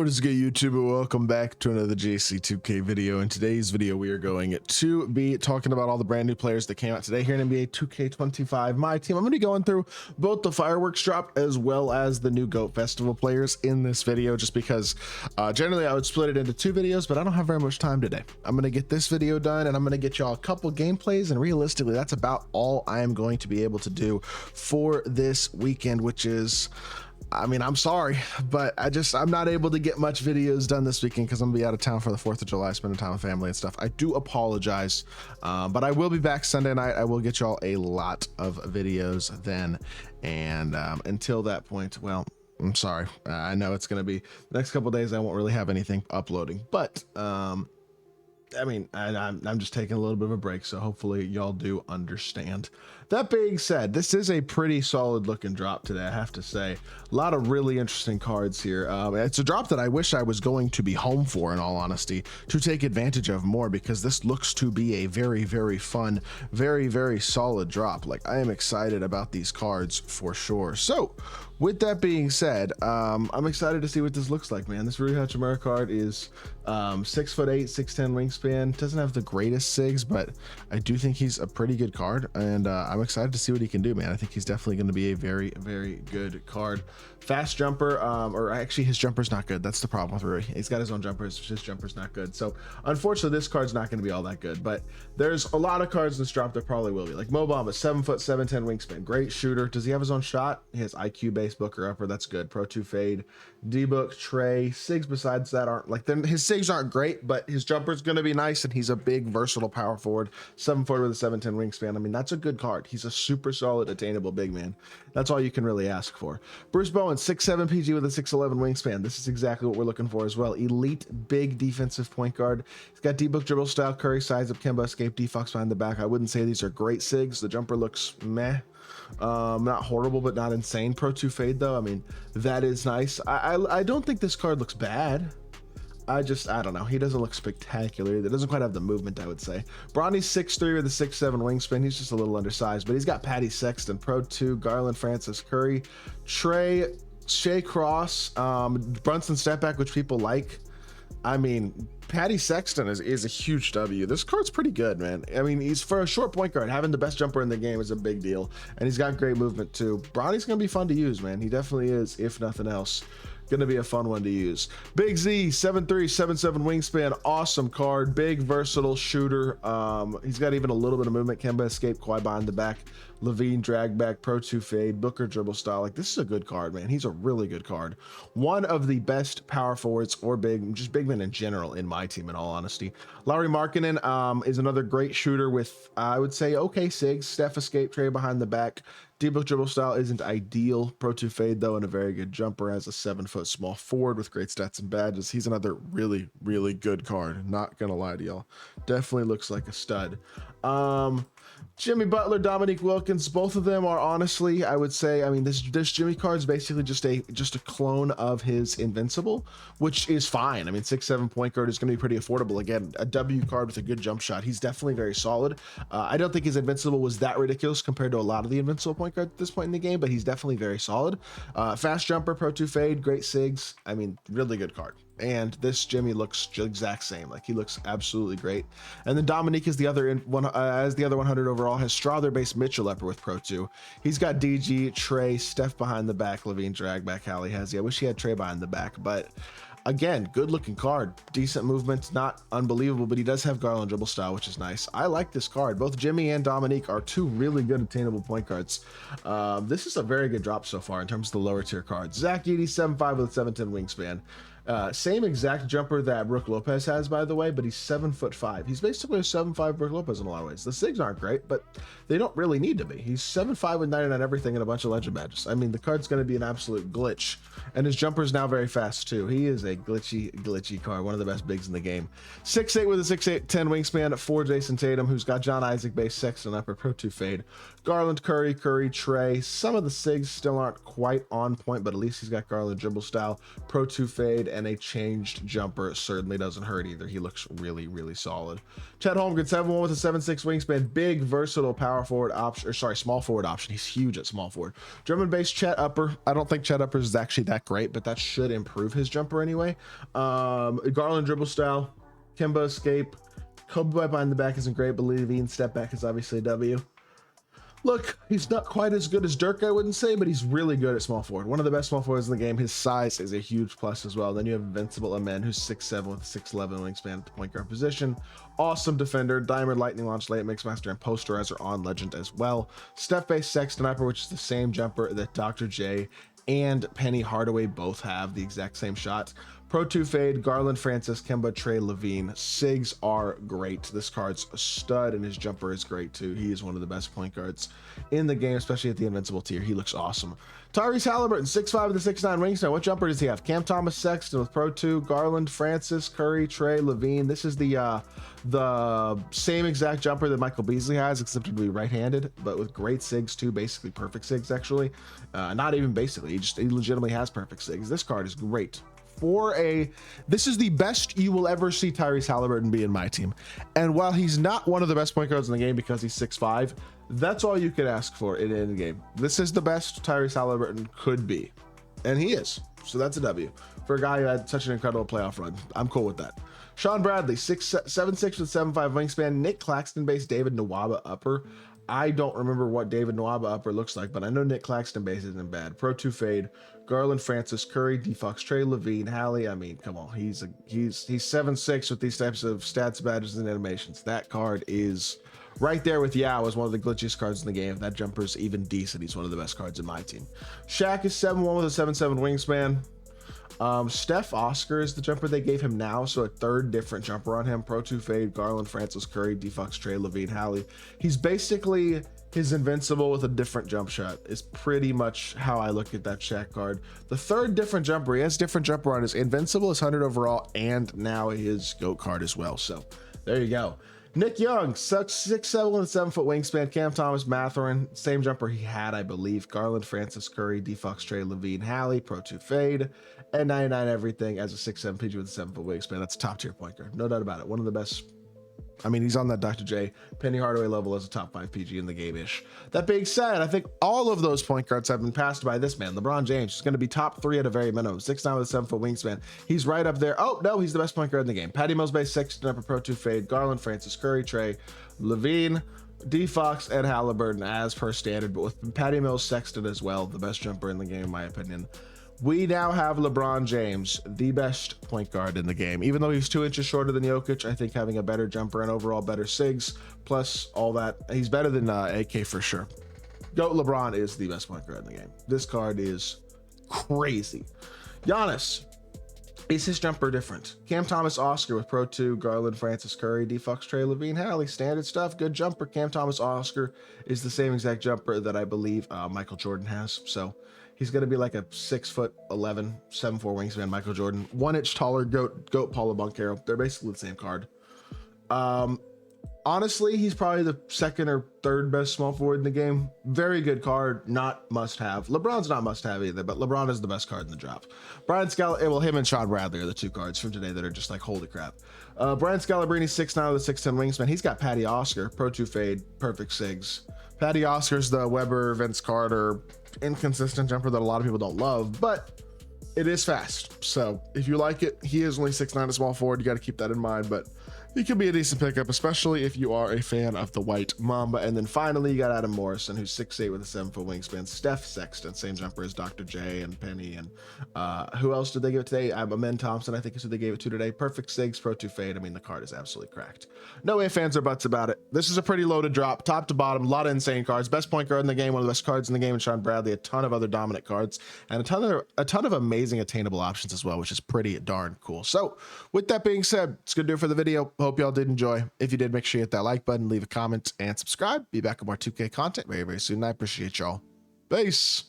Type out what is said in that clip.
What is good, YouTube, and welcome back to another JC2K video. In today's video, we are going to be talking about all the brand new players that came out today here in NBA 2K25 MyTEAM. I'm going to be going through both the fireworks drop as well as the new GOAT Festival players in this video, just because generally I would split it into two videos, but I don't have very much time today. I'm going to get this video done and I'm going to get y'all a couple gameplays, and realistically that's about all I am going to be able to do for this weekend, which is, I mean, I'm sorry, but I'm not able to get much videos done this weekend because I'm gonna be out of town for the 4th of July, spending time with family and stuff. I do apologize, but I will be back Sunday night. I will get y'all a lot of videos then, and until that point, well, I'm sorry. I know it's gonna be the next couple days I won't really have anything uploading, but I mean, I'm just taking a little bit of a break, so hopefully y'all do understand. That being said, this is a pretty solid looking drop today, I have to say. A lot of really interesting cards here. It's a drop that I wish I was going to be home for, in all honesty, to take advantage of more, because this looks to be a very, very fun, very, very solid drop. Like, I am excited about these cards for sure. So with that being said, I'm excited to see what this looks like, man. This Rui Hachimura card is 6'8", 6'10" wingspan. Doesn't have the greatest sigs, but I do think he's a pretty good card, and I'm excited to see what he can do, man. I think he's definitely going to be a very, very good card. Fast jumper, or actually his jumper's not good. That's the problem with Rui. He's got his own jumpers. His jumper's not good. So unfortunately, this card's not going to be all that good, but there's a lot of cards in this drop that probably will be. Like Mo Bamba, 7', 7'10" wingspan. Great shooter. Does he have his own shot? He has IQ base, Booker upper. That's good. Pro 2 fade. D-Book, Trey. Sigs besides that aren't, like, his sigs aren't great, but his jumper's going to be nice, and he's a big, versatile power forward. 7 foot with a 7'10" wingspan. I mean, that's a good card. He's a super solid, attainable big man. That's all you can really ask for. Bruce Bowen, 6'7" PG with a 6'11" wingspan. This is exactly what we're looking for as well. Elite, big defensive point guard. He's got D-Book dribble style, Curry size up, Kemba escape, D-Fox behind the back. I wouldn't say these are great sigs. The jumper looks meh. Not horrible, but not insane. Pro 2 fade though, I mean, that is nice. I don't think this card looks bad. I don't know. He doesn't look spectacular. It doesn't quite have the movement, I would say. Bronny's 6'3" with a 6'7" wingspan. He's just a little undersized, but he's got Patty Sexton, Pro 2, Garland, Francis Curry, Trey, Shea Cross, Brunson step back, which people like. I mean, Patty Sexton is a huge W. This card's pretty good, man. I mean, he's, for a short point guard, having the best jumper in the game is a big deal, and he's got great movement too. Bronny's gonna be fun to use, man. He definitely is, if nothing else. Gonna be a fun one to use. Big Z, 7'3", 7'7" wingspan, awesome card, big versatile shooter. He's got even a little bit of movement. Kemba escape, Kawhi behind the back, Levine drag back, Pro 2 fade, Booker dribble style. Like, this is a good card, man. He's a really good card. One of the best power forwards, or just big men in general, in my team, in all honesty. Lauri Markkanen is another great shooter with, I would say, okay sigs. Steph escape, Trey behind the back. D-Book dribble style isn't ideal. Pro 2 fade though, and a very good jumper. As a 7-foot small forward with great stats and badges. He's another really, really good card. Not gonna lie to y'all. Definitely looks like a stud. Jimmy Butler, Dominique Wilkins, both of them are, honestly, I would say, I mean, this Jimmy card is basically just a clone of his Invincible, which is fine. I mean, 6'7" point guard is going to be pretty affordable. Again, a W card with a good jump shot. He's definitely very solid. I don't think his Invincible was that ridiculous compared to a lot of the Invincible point guard at this point in the game, but he's definitely very solid. Fast jumper, Pro 2 fade, great sigs. I mean, really good card. And this Jimmy looks exact same. Like, he looks absolutely great. And then Dominique is the other one, as the other 100 overall, has Strother based Mitchell upper with Pro 2. He's got DG, Trey, Steph behind the back, Levine drag back, Hallie has. I wish he had Trey behind the back, but again, good looking card, decent movement, not unbelievable, but he does have Garland dribble style, which is nice. I like this card. Both Jimmy and Dominique are two really good attainable point guards. This is a very good drop so far in terms of the lower tier cards. Zach Edey, 7'5" with a 7'10" wingspan. Same exact jumper that Brook Lopez has, by the way, but he's 7'5". He's basically a 7'5" Brook Lopez in a lot of ways. The sigs aren't great, but they don't really need to be. He's 7'5" with 99 everything and a bunch of legend badges. I mean, the card's going to be an absolute glitch, and his jumper's now very fast too. He is a glitchy card, one of the best bigs in the game. 6'8" with a 6'10" wingspan for Jason Tatum, who's got John Isaac base, Sexton upper, Pro 2 fade. Garland, Curry, Trey. Some of the sigs still aren't quite on point, but at least he's got Garland dribble style, Pro 2 fade, and a changed jumper. Certainly doesn't hurt either. He looks really, really solid. Chet Holmgren, 7'1" with a 7'6" wingspan, big versatile power forward option, or sorry, small forward option. He's huge at small forward. Drummond based Chet upper. I don't think Chet upper is actually that great, but that should improve his jumper anyway. anyway. Garland dribble style, Kemba escape, Kobe behind the back isn't great, but Levine step back is obviously a W. Look, he's not quite as good as Dirk, I wouldn't say, but he's really good at small forward. One of the best small forwards in the game. His size is a huge plus as well. Then you have Invincible Amen, who's 6'7" with a 6'11" wingspan at the point guard position. Awesome defender, diamond, lightning launch, late mixmaster, and posterizer on legend as well. Step-based Sexton Upper, which is the same jumper that Dr. J and Penny Hardaway both have, the exact same shot. Pro 2 fade, Garland, Francis, Kemba, Trey, Levine. Sigs are great. This card's a stud, and his jumper is great too. He is one of the best point guards in the game, especially at the invincible tier. He looks awesome. Tyrese Halliburton, 6'5" with a 6'9" wingspan. What jumper does he have? Cam Thomas, Sexton with Pro 2, Garland, Francis, Curry, Trey, Levine. This is the same exact jumper that Michael Beasley has, except to be right-handed, but with great sigs too. Basically perfect sigs, actually. Not even basically. He legitimately has perfect sigs. This card is great. This is the best you will ever see Tyrese Halliburton be in my team. And while he's not one of the best point guards in the game because he's 6'5", that's all you could ask for in any game. This is the best Tyrese Halliburton could be, and he is. So that's a W for a guy who had such an incredible playoff run. I'm cool with that. Sean Bradley, 7'6" with 7'5" wingspan. Nick Claxton based David Nwaba upper. I don't remember what David Nwaba upper looks like, but I know Nick Claxton base isn't bad. Pro 2 fade, Garland, Francis, Curry, DeFox, Trey, Levine, Hallie. I mean, come on, he's 7'6" with these types of stats, badges, and animations. That card is right there with Yao as one of the glitchiest cards in the game. If that jumper's even decent, he's one of the best cards in my team. Shaq is 7'1" with a 7'7" wingspan. Steph Oscar is the jumper they gave him now, so a third different jumper on him. Pro 2 fade, Garland, Francis, Curry, DeFox, Trey, Levine, Hallie. He's basically his invincible with a different jump shot is pretty much how I look at that Shaq card. The third different jumper, he has different jumper on his invincible, his 100 overall, and now his GOAT card as well. So there you go. Nick Young, 6'7" with a 7-foot wingspan. Cam Thomas, Matherin, same jumper he had, I believe. Garland, Francis, Curry, DeFox, Trey, Levine, Hallie, Pro 2 fade, and 99 everything as a 6'7" PG with a 7-foot wingspan. That's a top tier point guard, no doubt about it. One of the best. I mean, he's on that Dr. J, Penny Hardaway level as a top 5 PG in the game-ish. That being said, I think all of those point guards have been passed by this man, LeBron James. He's going to be top 3 at a very minimum. 6'9" with a 7-foot wingspan. He's right up there. Oh, no, he's the best point guard in the game. Patty Mills base, Sexton upper, Pro 2 fade, Garland, Francis, Curry, Trey, Levine, DeFox, and Halliburton as per standard, but with Patty Mills, Sexton as well, the best jumper in the game, in my opinion. We now have LeBron James, the best point guard in the game. Even though he's 2 inches shorter than Jokic, I think having a better jumper and overall better sigs, plus all that, he's better than AK for sure. GOAT LeBron is the best point guard in the game. This card is crazy. Giannis, is his jumper different? Cam Thomas, Oscar with Pro 2, Garland, Francis, Curry, DeFox, Trey, Levine, Hallie. Standard stuff, good jumper. Cam Thomas, Oscar is the same exact jumper that I believe Michael Jordan has. So he's going to be like a 6'11", 7'4" wingspan Michael Jordan. 1 inch taller GOAT Paulo Banchero. They're basically the same card. Honestly, he's probably the second or third best small forward in the game. Very good card, not must have. LeBron's not must have either, but LeBron is the best card in the drop. Brian Scalabrine, well, him and Sean Bradley are the 2 cards from today that are just like, holy crap. Brian Scalabrine, 6'9" with a 6'10" wingspan. He's got Patty Oscar, Pro 2 fade, perfect sigs. Patty Oscar's the Weber, Vince Carter, inconsistent jumper that a lot of people don't love, but it is fast. So if you like it, he is only 6'9" a small forward. You got to keep that in mind, but he could be a decent pickup, especially if you are a fan of the White Mamba. And then finally, you got Adam Morrison, who's 6'8" with a 7-foot wingspan. Steph Sexton, same jumper as Dr. J and Penny. And who else did they give it today? Amen Thompson, I think is who they gave it to today. Perfect sigs, Pro 2 fade. I mean, the card is absolutely cracked. No ifs, ands, or buts about it. This is a pretty loaded drop, top to bottom. A lot of insane cards. Best point guard in the game, one of the best cards in the game, and Sean Bradley. A ton of other dominant cards, and a ton of amazing attainable options as well, which is pretty darn cool. So with that being said, it's gonna do it for the video. Hope y'all did enjoy. If you did, make sure you hit that like button, leave a comment, and subscribe. Be back with more 2K content very, very soon. I appreciate y'all. Peace.